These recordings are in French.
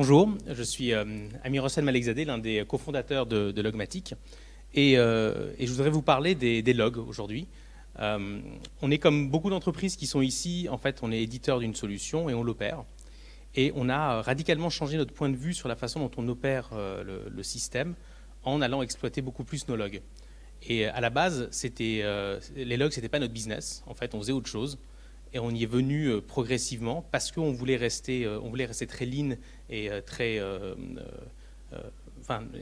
Bonjour, je suis Amir Hossein Malekzadeh, l'un des cofondateurs de Logmatic. Et je voudrais vous parler des logs aujourd'hui. On est comme beaucoup d'entreprises qui sont ici, en fait, on est éditeur d'une solution et on l'opère. Et on a radicalement changé notre point de vue sur la façon dont on opère le système en allant exploiter beaucoup plus nos logs. Et à la base, les logs, ce n'était pas notre business. En fait, on faisait autre chose. Et on y est venu progressivement parce qu'on voulait rester très lean et et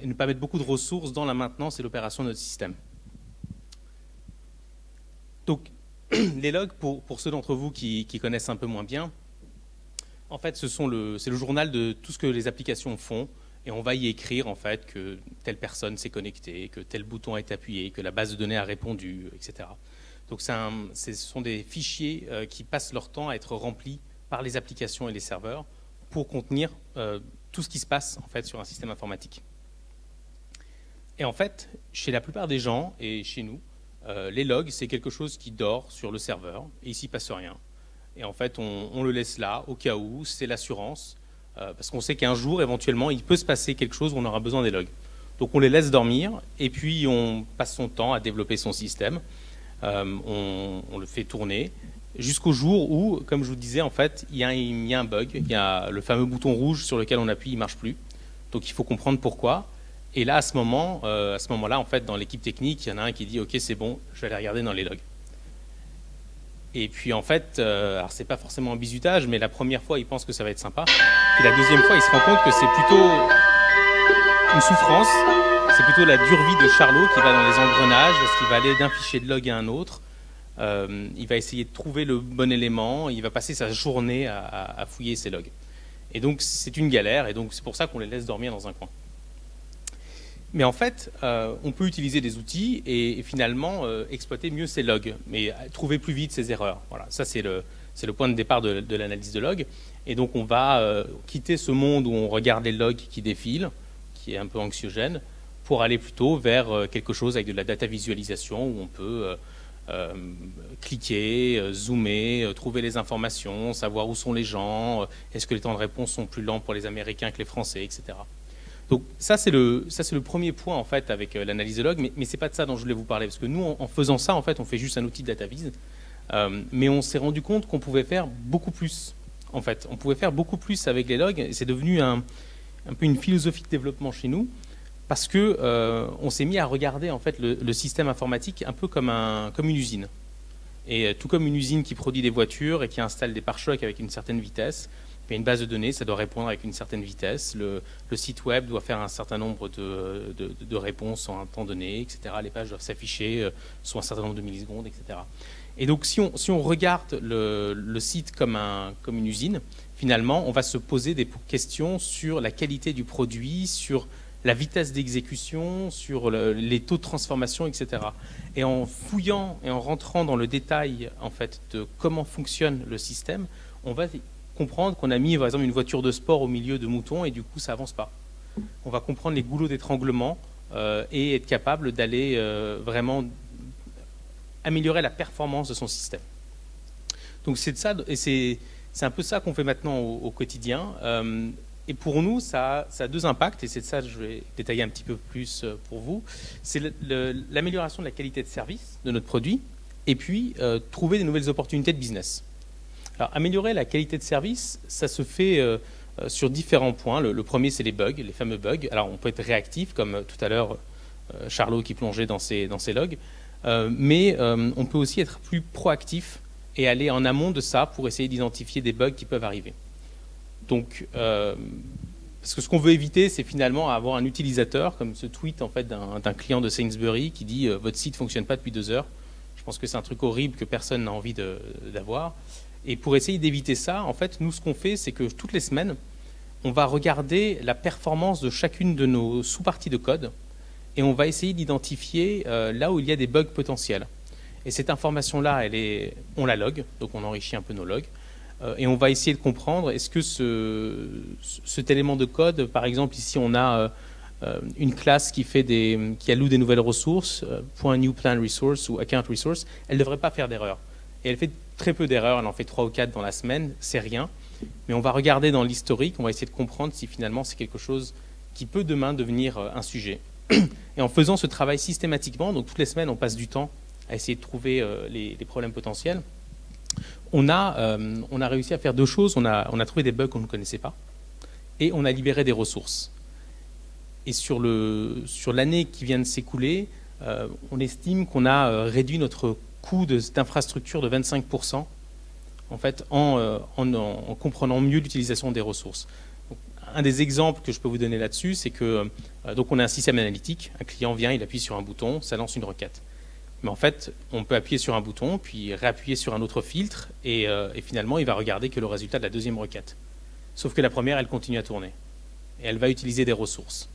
ne pas mettre beaucoup de ressources dans la maintenance et l'opération de notre système. Donc, les logs, pour ceux d'entre vous qui connaissent un peu moins bien, en fait, c'est le journal de tout ce que les applications font. Et on va y écrire en fait que telle personne s'est connectée, que tel bouton a été appuyé, que la base de données a répondu, etc. Donc ce sont des fichiers qui passent leur temps à être remplis par les applications et les serveurs pour contenir tout ce qui se passe en fait sur un système informatique. Et en fait, chez la plupart des gens et chez nous, les logs, c'est quelque chose qui dort sur le serveur et ici, il ne passe rien. Et en fait, on le laisse là au cas où, c'est l'assurance, parce qu'on sait qu'un jour, éventuellement, il peut se passer quelque chose où on aura besoin des logs. Donc on les laisse dormir et puis on passe son temps à développer son système. On le fait tourner jusqu'au jour où, comme je vous disais, en fait, il y a un bug, il y a le fameux bouton rouge sur lequel on appuie, il ne marche plus. Donc il faut comprendre pourquoi. Et là, à ce moment-là, en fait, dans l'équipe technique, il y en a un qui dit « Ok, c'est bon, je vais aller regarder dans les logs ». Et puis en fait, alors c'est pas forcément un bizutage, mais la première fois, il pense que ça va être sympa. Et la deuxième fois, il se rend compte que c'est plutôt une souffrance. C'est plutôt la dure vie de Charlot qui va dans les engrenages, parce qu'il va aller d'un fichier de log à un autre. Il va essayer de trouver le bon élément. Il va passer sa journée à fouiller ses logs. Et donc, c'est une galère. Et donc, c'est pour ça qu'on les laisse dormir dans un coin. Mais en fait, on peut utiliser des outils et finalement exploiter mieux ces logs, mais trouver plus vite ces erreurs. Voilà, ça, c'est le point de départ de l'analyse de logs. Et donc, on va quitter ce monde où on regarde les logs qui défilent, qui est un peu anxiogène, pour aller plutôt vers quelque chose avec de la data visualisation où on peut cliquer, zoomer, trouver les informations, savoir où sont les gens, est-ce que les temps de réponse sont plus lents pour les Américains que les Français, etc. Donc ça c'est le premier point en fait avec l'analyse de log, mais c'est pas de ça dont je voulais vous parler, parce que nous en faisant ça en fait on fait juste un outil de data vis, mais on s'est rendu compte qu'on pouvait faire beaucoup plus. En fait, on pouvait faire beaucoup plus avec les logs, et c'est devenu un peu une philosophie de développement chez nous. Parce que on s'est mis à regarder en fait le système informatique un peu comme une usine. Et tout comme une usine qui produit des voitures et qui installe des pare-chocs avec une certaine vitesse, il y a une base de données, ça doit répondre avec une certaine vitesse. Le site web doit faire un certain nombre de réponses en un temps donné, etc. Les pages doivent s'afficher sur un certain nombre de millisecondes, etc. Et donc si on regarde le site comme une usine, finalement, on va se poser des questions sur la qualité du produit, sur la vitesse d'exécution, sur les taux de transformation, etc. Et en fouillant et en rentrant dans le détail en fait, de comment fonctionne le système, on va comprendre qu'on a mis par exemple une voiture de sport au milieu de moutons et du coup ça avance pas. On va comprendre les goulots d'étranglement et être capable d'aller vraiment améliorer la performance de son système. Donc c'est ça, et c'est un peu ça qu'on fait maintenant au quotidien. Et pour nous, ça a deux impacts, et c'est ça que je vais détailler un petit peu plus pour vous. C'est l'amélioration de la qualité de service de notre produit, et puis trouver des nouvelles opportunités de business. Alors, améliorer la qualité de service, ça se fait sur différents points. Le premier, c'est les bugs, les fameux bugs. Alors, on peut être réactif, comme tout à l'heure, Charlot qui plongeait dans ses logs, mais on peut aussi être plus proactif et aller en amont de ça pour essayer d'identifier des bugs qui peuvent arriver. Donc, parce que ce qu'on veut éviter, c'est finalement avoir un utilisateur, comme ce tweet en fait, d'un client de Sainsbury qui dit « Votre site ne fonctionne pas depuis 2 heures ». Je pense que c'est un truc horrible que personne n'a envie d'avoir. Et pour essayer d'éviter ça, en fait, nous, ce qu'on fait, c'est que toutes les semaines, on va regarder la performance de chacune de nos sous-parties de code et on va essayer d'identifier là où il y a des bugs potentiels. Et cette information-là, on la log, donc on enrichit un peu nos logs. Et on va essayer de comprendre, est-ce que cet élément de code, par exemple, ici on a une classe qui alloue des nouvelles ressources, .new plan resource ou account resource, elle ne devrait pas faire d'erreur. Et elle fait très peu d'erreurs, elle en fait 3 ou 4 dans la semaine, c'est rien. Mais on va regarder dans l'historique, on va essayer de comprendre si finalement c'est quelque chose qui peut demain devenir un sujet. Et en faisant ce travail systématiquement, donc toutes les semaines, on passe du temps à essayer de trouver les problèmes potentiels. On a réussi à faire deux choses. On a trouvé des bugs qu'on ne connaissait pas et on a libéré des ressources. Et sur l'année qui vient de s'écouler, on estime qu'on a réduit notre coût d'infrastructure de 25%, en fait, en comprenant mieux l'utilisation des ressources. Donc, un des exemples que je peux vous donner là-dessus, c'est que donc on a un système analytique. Un client vient, il appuie sur un bouton, ça lance une requête. Mais en fait, on peut appuyer sur un bouton, puis réappuyer sur un autre filtre, et finalement, il va regarder que le résultat de la deuxième requête. Sauf que la première, elle continue à tourner. Et elle va utiliser des ressources.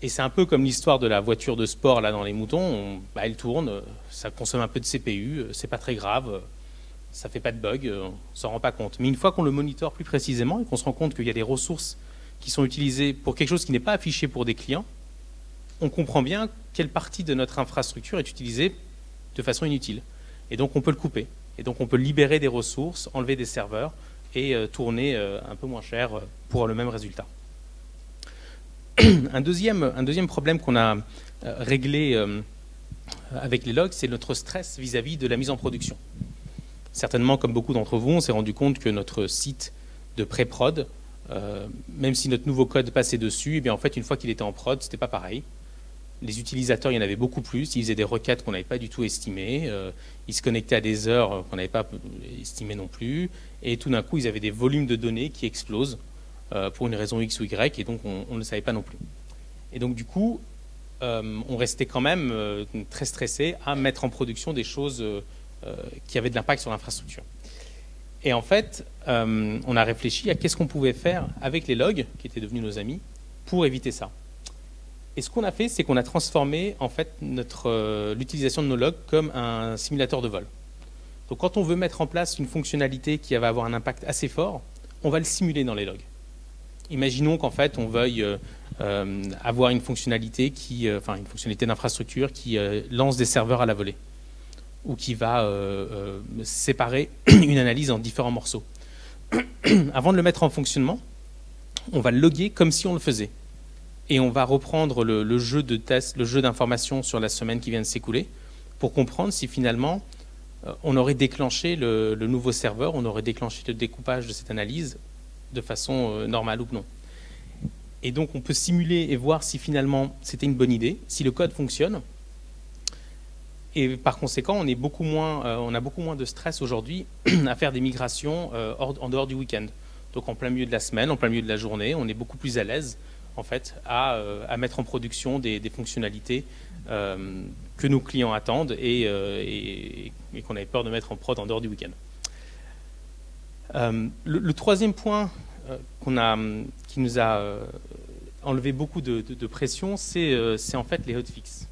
Et c'est un peu comme l'histoire de la voiture de sport là dans les moutons. Elle tourne, ça consomme un peu de CPU, c'est pas très grave, ça fait pas de bug, on s'en rend pas compte. Mais une fois qu'on le monitore plus précisément et qu'on se rend compte qu'il y a des ressources qui sont utilisées pour quelque chose qui n'est pas affiché pour des clients, on comprend bien quelle partie de notre infrastructure est utilisée de façon inutile. Et donc on peut le couper. Et donc on peut libérer des ressources, enlever des serveurs et tourner un peu moins cher pour le même résultat. Un deuxième problème qu'on a réglé avec les logs, c'est notre stress vis-à-vis de la mise en production. Certainement, comme beaucoup d'entre vous, on s'est rendu compte que notre site de pré-prod, même si notre nouveau code passait dessus, eh bien, en fait, une fois qu'il était en prod, c'était pas pareil. Les utilisateurs, il y en avait beaucoup plus. Ils faisaient des requêtes qu'on n'avait pas du tout estimées. Ils se connectaient à des heures qu'on n'avait pas estimées non plus. Et tout d'un coup, ils avaient des volumes de données qui explosent pour une raison X ou Y. Et donc, on ne le savait pas non plus. Et donc, du coup, on restait quand même très stressé à mettre en production des choses qui avaient de l'impact sur l'infrastructure. Et en fait, on a réfléchi à qu'est-ce qu'on pouvait faire avec les logs, qui étaient devenus nos amis, pour éviter ça. Et ce qu'on a fait, c'est qu'on a transformé en fait l'utilisation de nos logs comme un simulateur de vol. Donc quand on veut mettre en place une fonctionnalité qui va avoir un impact assez fort, on va le simuler dans les logs. Imaginons qu'en fait on veuille avoir une fonctionnalité une fonctionnalité d'infrastructure qui lance des serveurs à la volée ou qui va séparer une analyse en différents morceaux. Avant de le mettre en fonctionnement, on va le loguer comme si on le faisait. Et on va reprendre le jeu de test, le jeu d'informations sur la semaine qui vient de s'écouler pour comprendre si finalement on aurait déclenché le nouveau serveur, on aurait déclenché le découpage de cette analyse de façon normale ou non. Et donc on peut simuler et voir si finalement c'était une bonne idée, si le code fonctionne. Et par conséquent, on a beaucoup moins de stress aujourd'hui à faire des migrations en dehors du week-end. Donc en plein milieu de la semaine, en plein milieu de la journée, on est beaucoup plus à l'aise en fait, à mettre en production des fonctionnalités que nos clients attendent et qu'on avait peur de mettre en prod en dehors du week-end. Le troisième point qui nous a enlevé beaucoup de pression, c'est en fait les hotfix.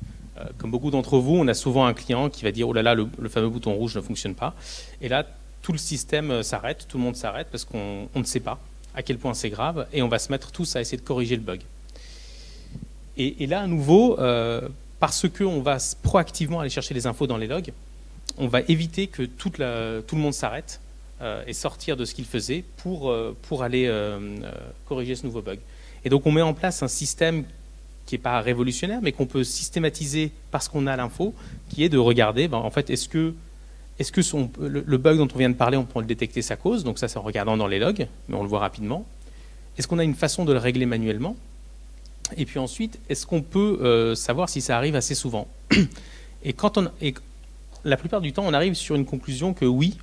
Comme beaucoup d'entre vous, on a souvent un client qui va dire « Oh là là, le fameux bouton rouge ne fonctionne pas ». Et là, tout le système s'arrête, tout le monde s'arrête parce qu'on ne sait pas à quel point c'est grave, et on va se mettre tous à essayer de corriger le bug. Et là, à nouveau, parce qu'on va proactivement aller chercher les infos dans les logs, on va éviter que tout le monde s'arrête et sortir de ce qu'il faisait pour aller corriger ce nouveau bug. Et donc, on met en place un système qui n'est pas révolutionnaire, mais qu'on peut systématiser parce qu'on a l'info, qui est de regarder, en fait, est-ce que le bug dont on vient de parler, on peut le détecter sa cause, donc ça c'est en regardant dans les logs, mais on le voit rapidement. Est-ce qu'on a une façon de le régler manuellement? Et puis ensuite, est-ce qu'on peut savoir si ça arrive assez souvent? Et la plupart du temps, on arrive sur une conclusion que oui,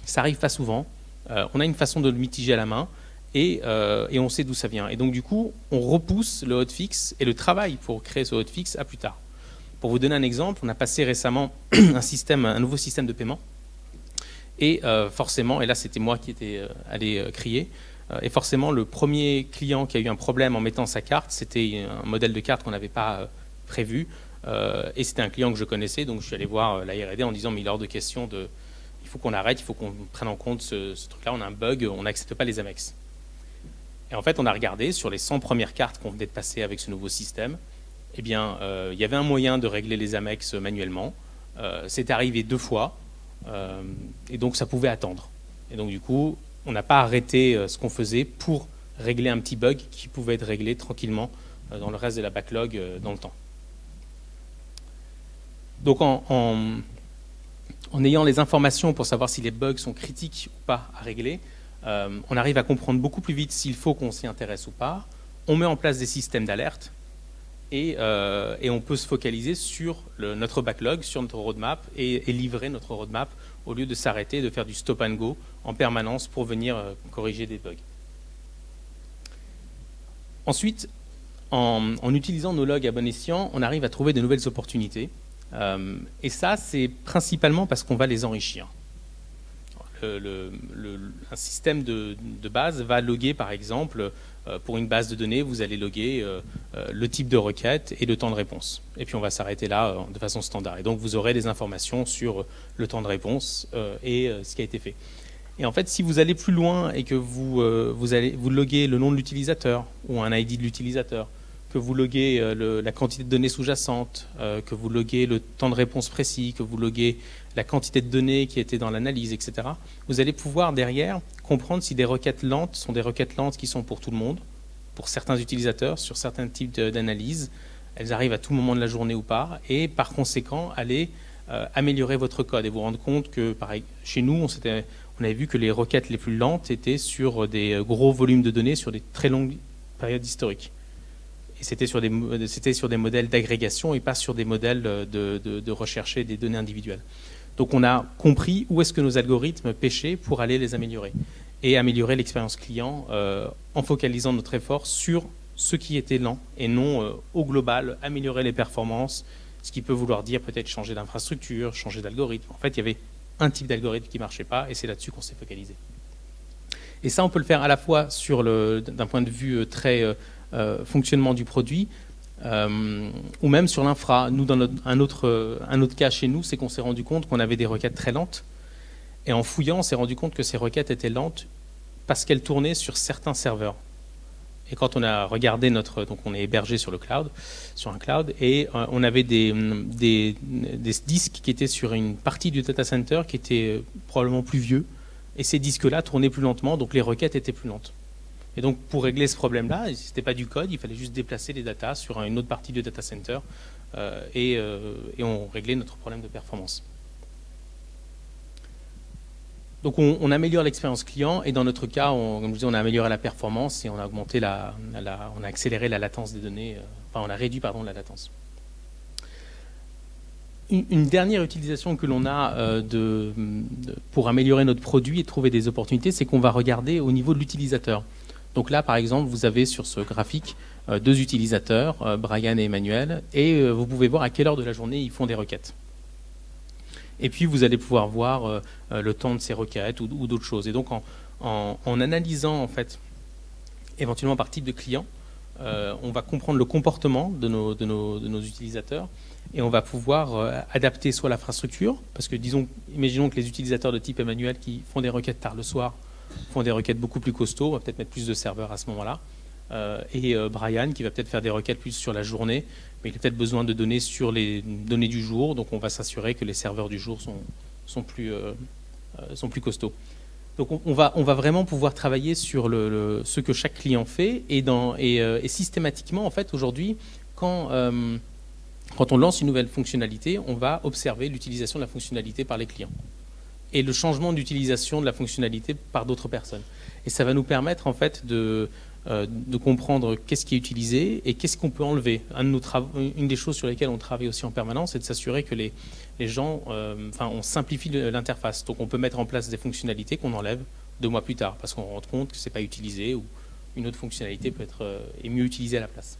ça arrive pas souvent. On a une façon de le mitiger à la main et on sait d'où ça vient. Et donc du coup, on repousse le hotfix et le travail pour créer ce hotfix à plus tard. Pour vous donner un exemple, on a passé récemment un nouveau système de paiement. Et forcément, et là c'était moi qui étais allé crier, et forcément le premier client qui a eu un problème en mettant sa carte, c'était un modèle de carte qu'on n'avait pas prévu, et c'était un client que je connaissais, donc je suis allé voir la R&D en disant mais il est hors de question il faut qu'on arrête, il faut qu'on prenne en compte ce truc-là, on a un bug, on n'accepte pas les Amex. Et en fait, on a regardé sur les 100 premières cartes qu'on venait de passer avec ce nouveau système, eh bien, il y avait un moyen de régler les Amex manuellement. C'est arrivé 2 fois, et donc ça pouvait attendre. Et donc du coup, on n'a pas arrêté ce qu'on faisait pour régler un petit bug qui pouvait être réglé tranquillement dans le reste de la backlog dans le temps. Donc en ayant les informations pour savoir si les bugs sont critiques ou pas à régler, on arrive à comprendre beaucoup plus vite s'il faut qu'on s'y intéresse ou pas. On met en place des systèmes d'alerte et on peut se focaliser sur notre backlog, sur notre roadmap et livrer notre roadmap au lieu de s'arrêter et de faire du stop and go en permanence pour venir corriger des bugs. Ensuite, en utilisant nos logs à bon escient, on arrive à trouver de nouvelles opportunités. Et ça, c'est principalement parce qu'on va les enrichir. Un système de base va loguer, par exemple, pour une base de données, vous allez loguer le type de requête et le temps de réponse. Et puis on va s'arrêter là de façon standard. Et donc vous aurez des informations sur le temps de réponse et ce qui a été fait. Et en fait, si vous allez plus loin et que vous loguez le nom de l'utilisateur ou un ID de l'utilisateur, que vous loguez la quantité de données sous-jacentes, que vous loguez le temps de réponse précis, que vous loguez la quantité de données qui était dans l'analyse, etc., vous allez pouvoir derrière comprendre si des requêtes lentes sont des requêtes lentes qui sont pour tout le monde, pour certains utilisateurs, sur certains types d'analyse, elles arrivent à tout moment de la journée ou pas, et par conséquent, aller améliorer votre code et vous rendre compte que, pareil, chez nous, on avait vu que les requêtes les plus lentes étaient sur des gros volumes de données, sur des très longues périodes historiques. Et c'était sur des modèles d'agrégation et pas sur des modèles de rechercher des données individuelles. Donc on a compris où est-ce que nos algorithmes pêchaient pour aller les améliorer. Et améliorer l'expérience client en focalisant notre effort sur ce qui était lent et non au global, améliorer les performances, ce qui peut vouloir dire peut-être changer d'infrastructure, changer d'algorithme. En fait, il y avait un type d'algorithme qui ne marchait pas et c'est là-dessus qu'on s'est focalisé. Et ça, on peut le faire à la fois d'un point de vue très fonctionnement du produit, ou même sur l'infra. Nous, dans un autre cas chez nous, c'est qu'on s'est rendu compte qu'on avait des requêtes très lentes. Et en fouillant, on s'est rendu compte que ces requêtes étaient lentes parce qu'elles tournaient sur certains serveurs. Et quand on a regardé donc on est hébergé sur un cloud, et on avait des disques qui étaient sur une partie du data center qui était probablement plus vieux. Et ces disques-là tournaient plus lentement, donc les requêtes étaient plus lentes. Et donc, pour régler ce problème-là, ce n'était pas du code, il fallait juste déplacer les datas sur une autre partie du data center et on réglait notre problème de performance. Donc, on améliore l'expérience client et dans notre cas, comme je disais, on a amélioré la performance et on a augmenté on a accéléré la latence des données, on a réduit, la latence. Une dernière utilisation que l'on a pour améliorer notre produit et trouver des opportunités, c'est qu'on va regarder au niveau de l'utilisateur. Donc là, par exemple, vous avez sur ce graphique deux utilisateurs, Brian et Emmanuel, et vous pouvez voir à quelle heure de la journée ils font des requêtes. Et puis, vous allez pouvoir voir le temps de ces requêtes ou d'autres choses. Et donc, en analysant, en fait, éventuellement par type de client, on va comprendre le comportement de nos utilisateurs et on va pouvoir adapter soit l'infrastructure, parce que imaginons que les utilisateurs de type Emmanuel qui font des requêtes tard le soir font des requêtes beaucoup plus costauds, on va peut-être mettre plus de serveurs à ce moment-là, et Brian qui va peut-être faire des requêtes plus sur la journée, mais il a peut-être besoin de données sur les données du jour, donc on va s'assurer que les serveurs du jour sont plus costauds. Donc on va vraiment pouvoir travailler sur ce que chaque client fait et systématiquement, en fait, aujourd'hui, quand on lance une nouvelle fonctionnalité, on va observer l'utilisation de la fonctionnalité par les clients et le changement d'utilisation de la fonctionnalité par d'autres personnes. Et ça va nous permettre, en fait, de comprendre qu'est-ce qui est utilisé et qu'est-ce qu'on peut enlever. Une des choses sur lesquelles on travaille aussi en permanence, c'est de s'assurer que les gens, on simplifie l'interface. Donc on peut mettre en place des fonctionnalités qu'on enlève 2 mois plus tard parce qu'on rend compte que ce n'est pas utilisé ou une autre fonctionnalité est mieux utilisée à la place.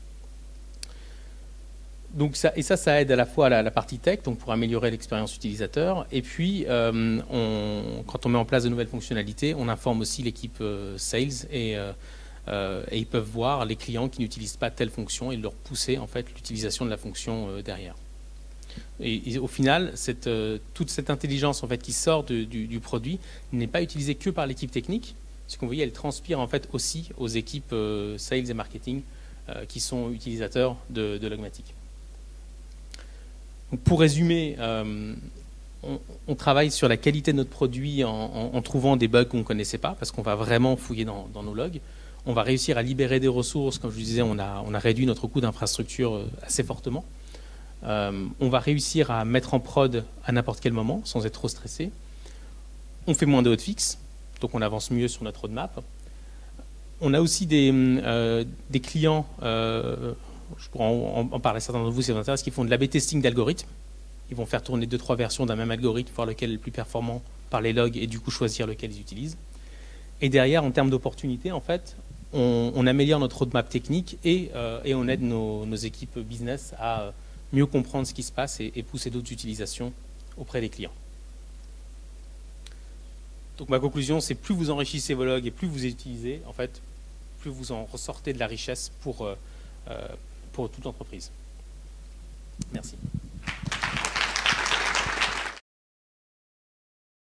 Donc ça aide à la fois à la partie tech, donc pour améliorer l'expérience utilisateur. Et puis, quand on met en place de nouvelles fonctionnalités, on informe aussi l'équipe sales et ils peuvent voir les clients qui n'utilisent pas telle fonction et leur pousser en fait l'utilisation de la fonction derrière. Et au final, toute cette intelligence en fait qui sort du produit n'est pas utilisée que par l'équipe technique. Ce qu'on voyait, elle transpire en fait aussi aux équipes sales et marketing qui sont utilisateurs de Logmatic. Donc pour résumer, on travaille sur la qualité de notre produit en trouvant des bugs qu'on ne connaissait pas, parce qu'on va vraiment fouiller dans nos logs. On va réussir à libérer des ressources. Comme je vous disais, on a réduit notre coût d'infrastructure assez fortement. On va réussir à mettre en prod à n'importe quel moment, sans être trop stressé. On fait moins de hotfix, donc on avance mieux sur notre roadmap. On a aussi des clients, je pourrais en parler à certains d'entre vous si ça vous intéresse, qui font de l'A/B testing d'algorithmes. Ils vont faire tourner 2-3 versions d'un même algorithme, voir lequel est le plus performant par les logs et du coup choisir lequel ils utilisent. Et derrière, en termes d'opportunités, en fait, on améliore notre roadmap technique et on aide nos équipes business à mieux comprendre ce qui se passe et pousser d'autres utilisations auprès des clients. Donc ma conclusion, c'est plus vous enrichissez vos logs et plus vous les utilisez, en fait, plus vous en ressortez de la richesse pour toute l'entreprise. Merci.